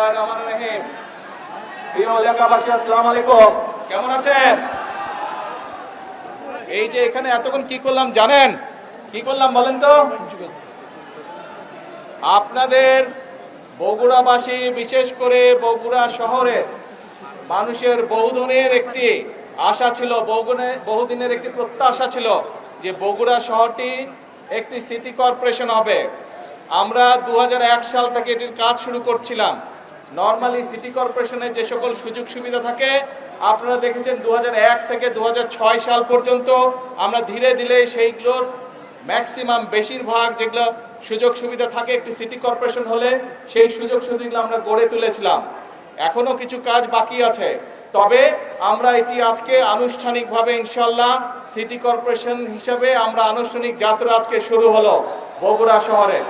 বিসমিল্লাহির রহমানির রহিম। প্রিয় এলাকাবাসী, আসসালামু আলাইকুম। কেমন আছেন? এই যে এখানে এতক্ষণ কি করলাম জানেন? কি করলাম বলেন তো? আপনাদের বগুড়াবাসী, বিশেষ করে বগুড়া শহরের মানুষের বহুদিনের একটি আশা ছিল, বহুদিনের একটি প্রত্যাশা ছিল যে বগুড়া শহরটি একটি সিটি কর্পোরেশন হবে। আমরা 2001 সাল থেকে এটির কাজ শুরু করছিলাম। নর্মালি সিটি কর্পোরেশনের যে সকল সুযোগ সুবিধা থাকে আপনারা দেখেছেন 2001 থেকে 2006 সাল পর্যন্ত আমরা ধীরে ধীরে সেইগুলোর ম্যাক্সিমাম বেশিরভাগ যেগুলো সুযোগ সুবিধা থাকে একটি সিটি কর্পোরেশন হলে সেই সুযোগ সুবিধাগুলো আমরা গড়ে তুলেছিলাম। এখনো কিছু কাজ বাকি আছে, তবে আমরা এটি আজকে আনুষ্ঠানিকভাবে ইনশাল্লাহ সিটি কর্পোরেশন হিসাবে আমরা আনুষ্ঠানিক যাত্রা আজকে শুরু হলো বগুড়া শহরে।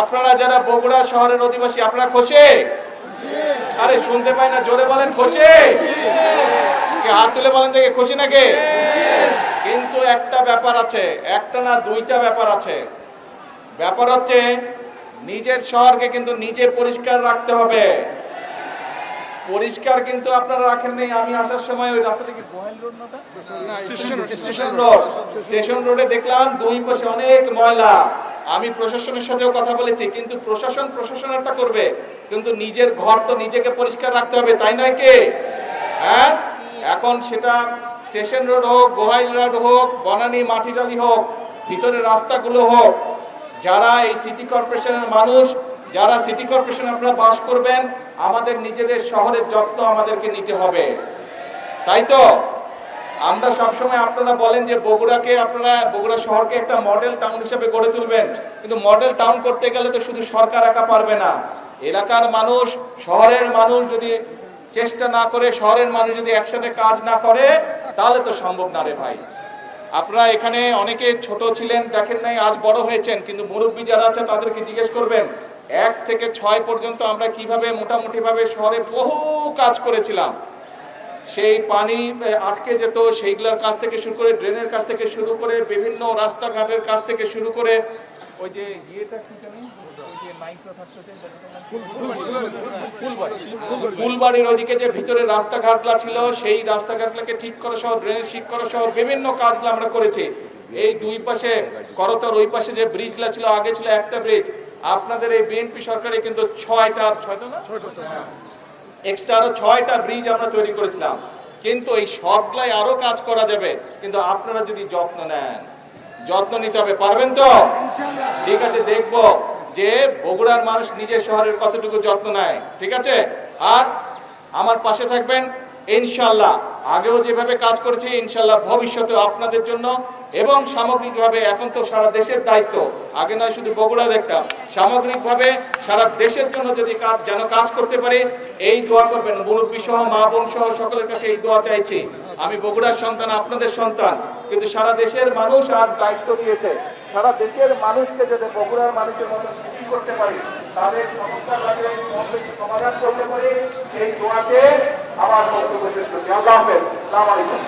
আপনারা যারা বগুড়া শহরের অধিবাসী আপনারা খুশি? আরে শুনতে পাই না, জোরে বলেন খুশি। হাত তুলে বলেন দেখে খুশি নাকি? কিন্তু একটা ব্যাপার আছে, একটা না দুইটা ব্যাপার আছে। ব্যাপার হচ্ছে নিজের শহরকে কিন্তু নিজে পরিষ্কার রাখতে হবে। পরিষ্কার কিন্তু আপনারা রাখেন নাই। আমি আসার সময় ওই রাস্তা থেকে স্টেশন রোডে দেখলাম দুই পাশে অনেক ময়লা। আমি প্রশাসনের সাথেও কথা বলেছি, কিন্তু প্রশাসনেরটা করবে, কিন্তু নিজের ঘর তো নিজেকে পরিষ্কার রাখতে হবে, তাই নয় কি? হ্যাঁ, এখন সেটা স্টেশন রোড হোক, গোহাইল রোড হোক, বনানী মাটিডালি হোক, ভিতরের রাস্তাগুলো হোক, যারা এই সিটি কর্পোরেশনের মানুষ, যারা সিটি কর্পোরেশনে আপনারা বাস করবেন, আমাদের নিজেদের শহরের যত্ন আমাদেরকে নিতে হবে, তাই তো? আমরা সবসময় আপনারা বলেন যে বগুড়া শহরকে একটা মডেল টাউন হিসেবে গড়ে তুলবেন, কিন্তু মডেল টাউন করতে গেলে তো শুধু সরকার একা পারবে না। এলাকার মানুষ, শহরের মানুষ যদি চেষ্টা না করে, শহরের মানুষ যদি একসাথে কাজ না করে, তাহলে তো সম্ভব না রে ভাই। আপনারা এখানে অনেকে ছোট ছিলেন, দেখেন নাই, আজ বড় হয়েছেন, কিন্তু মুরব্বী যারা আছে তাদেরকে জিজ্ঞেস করবেন 1 থেকে 6 পর্যন্ত আমরা কিভাবে মোটামুটি ভাবে শহরে বহু কাজ করেছিলাম। সেই পানি আটকে যেত, সেইগুলোর কাছ থেকে শুরু করে, ড্রেনের কাছ থেকে শুরু করে, বিভিন্ন রাস্তাঘাটের কাছ থেকে শুরু করে, ওই যে ফুলবাড়ির ওইদিকে যে ভিতরে রাস্তাঘাটগুলো ছিল, সেই রাস্তাঘাটগুলোকে ঠিক করা সহ, ড্রেনেজ ঠিক করা সহ বিভিন্ন কাজগুলো আমরা করেছি। এই দুই পাশে করতর, ওই পাশে যে ব্রিজগুলো ছিল, আগে ছিল একটা ব্রিজ, আপনাদের এই বিএনপি সরকারে কিন্তু 6টা এক্সট্রা আরো 6টা ব্রিজ আমরা তৈরি করেছিলাম। কিন্তু এই সবগুলাই আরো কাজ করা যাবে, কিন্তু আপনারা যদি যত্ন নেন, যত্ন নিতে হবে, পারবেন তো? ঠিক আছে, দেখবো যে বগুড়ার মানুষ নিজের শহরের কতটুকু যত্ন নেয়, ঠিক আছে? আর আমার পাশে থাকবেন ইনশাল্লাহ। আগেও যেভাবে কাজ করেছি ইনশাল্লাহ ভবিষ্যতে আপনাদের জন্য এবং সামগ্রিকভাবে, এখন তো সারা দেশের দায়িত্ব, আগে নয় শুধু বগুড়া দেখতাম, সামগ্রিকভাবে সারা দেশের জন্য যদি কাজ করতে পারি, এই দোয়া করবেন। মুরব্বী সহ, মা বোন সহ সকলের কাছে এই দোয়া চাইছি। আমি বগুড়ার সন্তান, আপনাদের সন্তান, কিন্তু সারা দেশের মানুষ আজ দায়িত্ব দিয়েছে। সারা দেশের মানুষকে যদি বগুড়ার মানুষের মতো খুশি করতে পারি, তাদের সমস্যার সমাধান করতে পারি, এই দোয়াতে আমার বক্তব্য শেষ করছি। আল্লাহ হাফেজ, আসসালামু আলাইকুম।